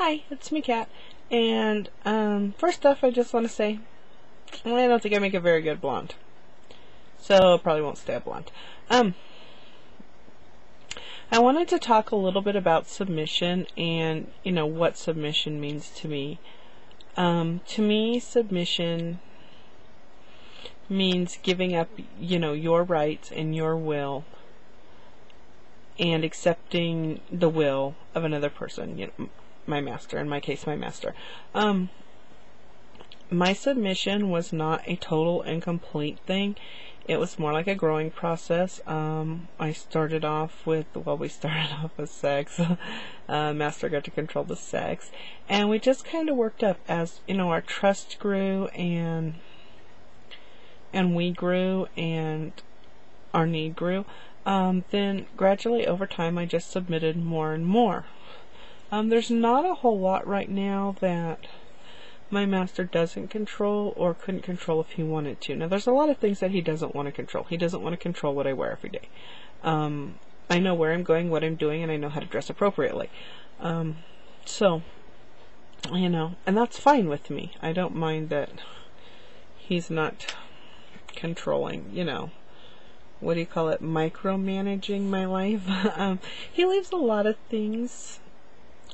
Hi, it's me, Kat. And first off, I just want to say I don't think I make a very good blonde, so probably won't stay a blonde. I wanted to talk a little bit about submission and what submission means to me. To me, submission means giving up your rights and your will and accepting the will of another person, my master, in my case my master. My submission was not a total and complete thing. It was more like a growing process. We started off with sex. Master got to control the sex, and we just kind of worked up as our trust grew and we grew and our need grew. Then gradually over time I just submitted more and more. There's not a whole lot right now that my master doesn't control or couldn't control if he wanted to. Now there's a lot of things that he doesn't want to control. He doesn't want to control what I wear every day. I know where I'm going, what I'm doing, and I know how to dress appropriately. So, and that's fine with me. I don't mind that he's not controlling, what do you call it, micromanaging my life. He leaves a lot of things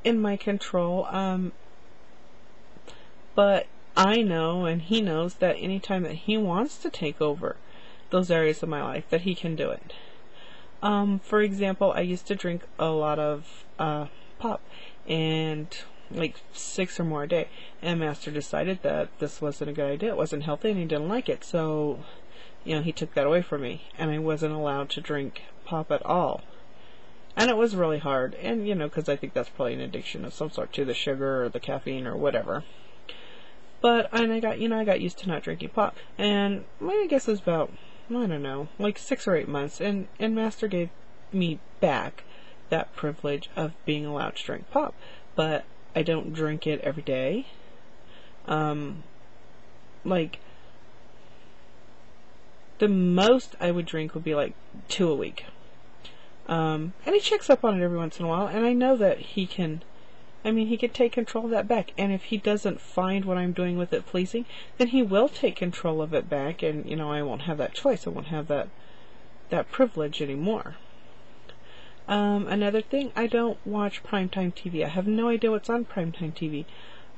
in my control, but I know and he knows that anytime that he wants to take over those areas of my life, that he can do it. For example, I used to drink a lot of pop, and like 6 or more a day, and Master decided that this wasn't a good idea, it wasn't healthy, and he didn't like it, so he took that away from me, and I wasn't allowed to drink pop at all. And it was really hard, and because I think that's probably an addiction of some sort to the sugar or the caffeine or whatever. But I got used to not drinking pop, and I guess it was about, I don't know, like 6 or 8 months, and Master gave me back that privilege of being allowed to drink pop. But I don't drink it every day. Like, the most I would drink would be like 2 a week. And he checks up on it every once in a while, and I know that he can take control of that back, and if he doesn't find what I'm doing with it pleasing, then he will take control of it back, and I won't have that choice. I won't have that privilege anymore. Another thing, I don't watch primetime TV. I have no idea what's on primetime TV.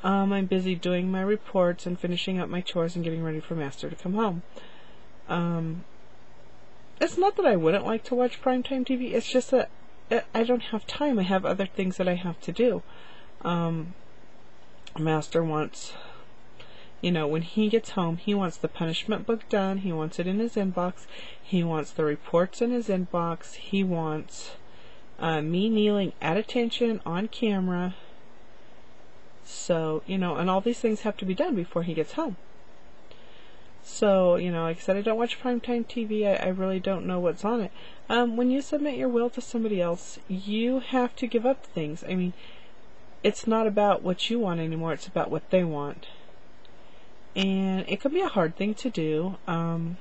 I'm busy doing my reports and finishing up my chores and getting ready for Master to come home. It's not that I wouldn't like to watch primetime TV, it's just that I don't have time. I have other things that I have to do. Master wants, when he gets home, he wants the punishment book done, he wants it in his inbox, he wants the reports in his inbox, he wants me kneeling at attention on camera. So, and all these things have to be done before he gets home. So, like I said, I don't watch primetime TV. I really don't know what's on it. When you submit your will to somebody else, you have to give up things. It's not about what you want anymore, it's about what they want. And it can be a hard thing to do. And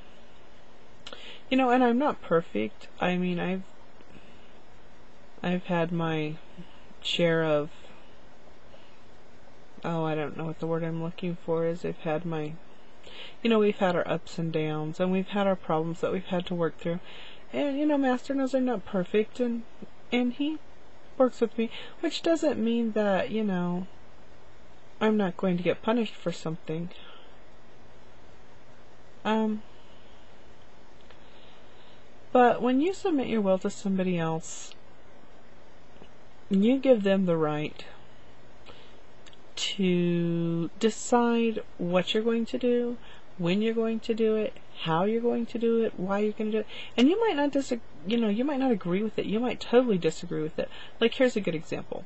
I'm not perfect. I've had my share of, I don't know what the word I'm looking for is. I've had my, we've had our ups and downs, and we've had our problems that we've had to work through. And, Master knows I'm not perfect, and he works with me, which doesn't mean that, I'm not going to get punished for something. But when you submit your will to somebody else, you give them the right to decide what you're going to do, when you're going to do it, how you're going to do it, why you're going to do it. And you might not you might not agree with it. You might totally disagree with it. Like, here's a good example.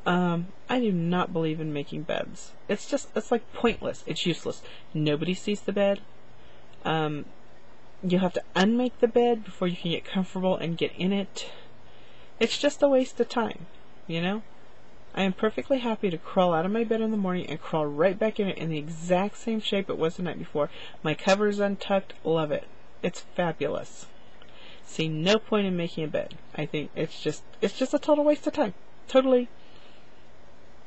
I do not believe in making beds. It's like pointless. It's useless. Nobody sees the bed. You have to unmake the bed before you can get comfortable and get in it. It's just a waste of time, I am perfectly happy to crawl out of my bed in the morning and crawl right back in it in the exact same shape it was the night before. My cover's untucked. Love it. It's fabulous. See no point in making a bed. I think it's just a total waste of time. Totally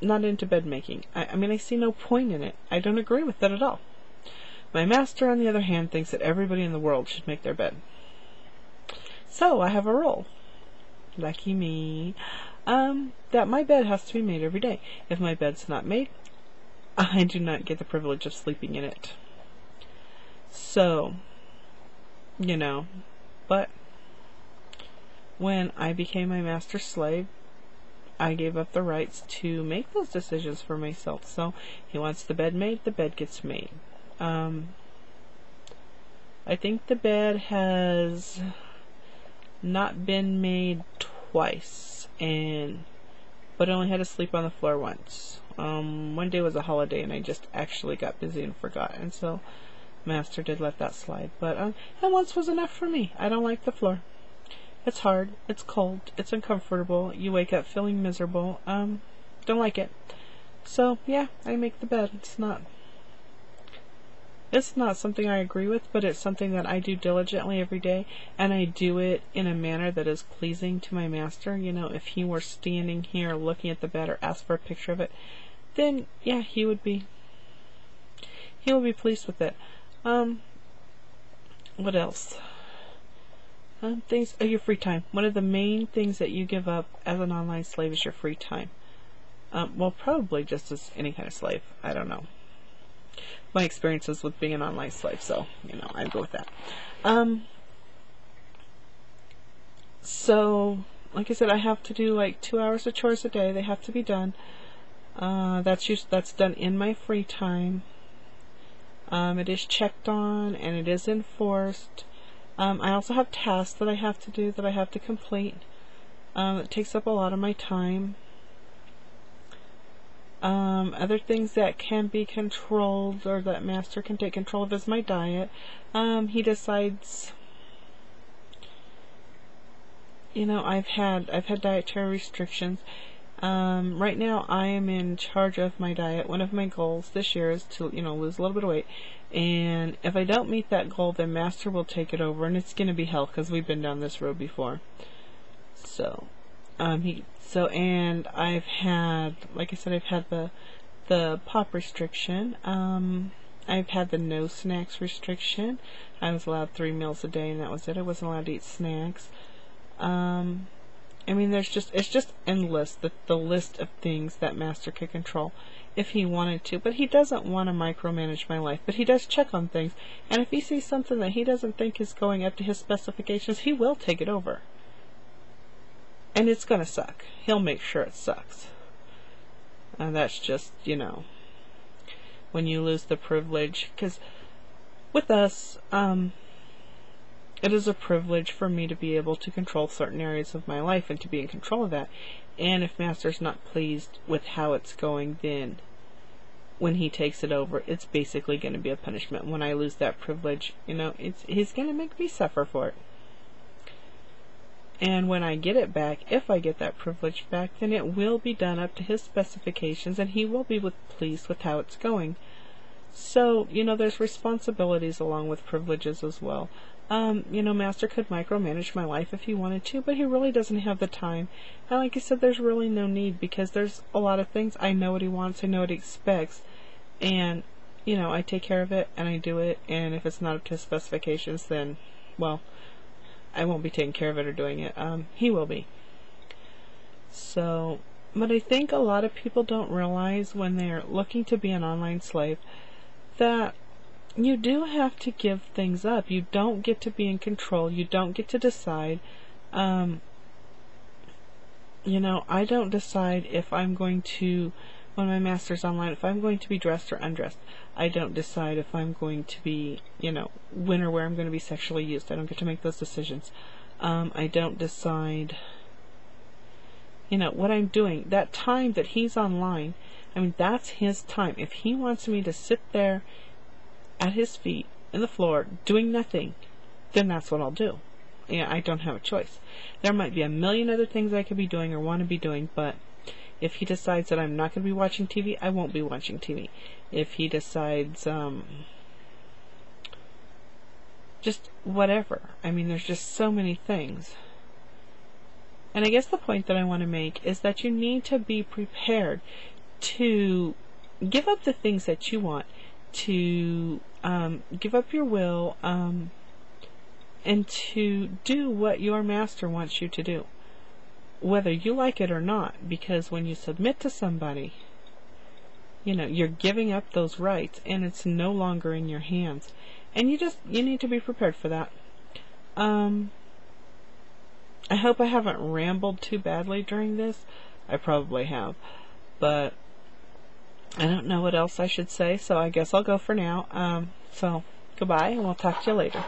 not into bed making. I mean, I see no point in it. I don't agree with it at all. My master, on the other hand, thinks that everybody in the world should make their bed. So I have a rule, lucky me, that my bed has to be made every day. If my bed's not made, I do not get the privilege of sleeping in it. So, you know, but when I became my master's slave, I gave up the rights to make those decisions for myself. So he wants the bed made, the bed gets made. I think the bed has not been made twice, but I only had to sleep on the floor once. One day was a holiday and I just actually got busy and forgot, and so master did let that slide. But and once was enough for me. I don't like the floor. It's hard, it's cold, it's uncomfortable, you wake up feeling miserable. Don't like it. So yeah, I make the bed. It's not something I agree with, but it's something that I do diligently every day, and I do it in a manner that is pleasing to my master. You know, if he were standing here looking at the bed or asked for a picture of it, then yeah, he would be pleased with it. What else? Your free time. One of the main things that you give up as an online slave is your free time. Well, probably just as any kind of slave. I don't know. My experiences with being an online slave, so, you know, I'd go with that. So, like I said, I have to do like 2 hours of chores a day. They have to be done. That's done in my free time. It is checked on and it is enforced. I also have tasks that I have to do, that I have to complete. It takes up a lot of my time. Other things that can be controlled, or that master can take control of, is my diet. He decides, you know, I've had dietary restrictions. Right now I am in charge of my diet. One of my goals this year is to, you know, lose a little bit of weight. And if I don't meet that goal, then master will take it over, and it's going to be hell, because we've been down this road before. So, and I've had, like I said, I've had the pop restriction. I've had the no snacks restriction. I was allowed 3 meals a day, and that was it. I wasn't allowed to eat snacks. I mean, it's just endless, the list of things that master could control if he wanted to. But he doesn't want to micromanage my life, but he does check on things. And if he sees something that he doesn't think is going up to his specifications, he will take it over. And it's gonna suck. He'll make sure it sucks. And that's just, you know, when you lose the privilege. Because with us, it is a privilege for me to be able to control certain areas of my life and to be in control of that. And if master's not pleased with how it's going, then when he takes it over, it's basically going to be a punishment. When I lose that privilege, you know, he's going to make me suffer for it. And when I get it back, if I get that privilege back, then it will be done up to his specifications, and he will be pleased with how it's going. So, you know, there's responsibilities along with privileges as well. You know, master could micromanage my life if he wanted to, but he really doesn't have the time. And like I said, there's really no need, because there's a lot of things. I know what he wants, I know what he expects, and, you know, I take care of it, and I do it, and if it's not up to his specifications, then, well, I won't be taking care of it or doing it. He will be. So, but I think a lot of people don't realize when they're looking to be an online slave that you do have to give things up. You don't get to be in control. You don't get to decide. You know, I don't decide if I'm going to, when my master's online, if I'm going to be dressed or undressed. I don't decide if I'm going to be, you know, when or where I'm going to be sexually used. I don't get to make those decisions. I don't decide, you know, what I'm doing. That time that he's online, I mean, that's his time. If he wants me to sit there at his feet in the floor doing nothing, then that's what I'll do. Yeah, I don't have a choice. There might be a million other things I could be doing or want to be doing, but if he decides that I'm not going to be watching TV, I won't be watching TV. If he decides, just whatever. I mean, there's just so many things. And I guess the point that I want to make is that you need to be prepared to give up the things that you want, to give up your will, and to do what your master wants you to do, whether you like it or not. Because when you submit to somebody, you're giving up those rights, and it's no longer in your hands. And you need to be prepared for that. I hope I haven't rambled too badly during this. I probably have, but I don't know what else I should say, so I guess I'll go for now. So goodbye, and we'll talk to you later.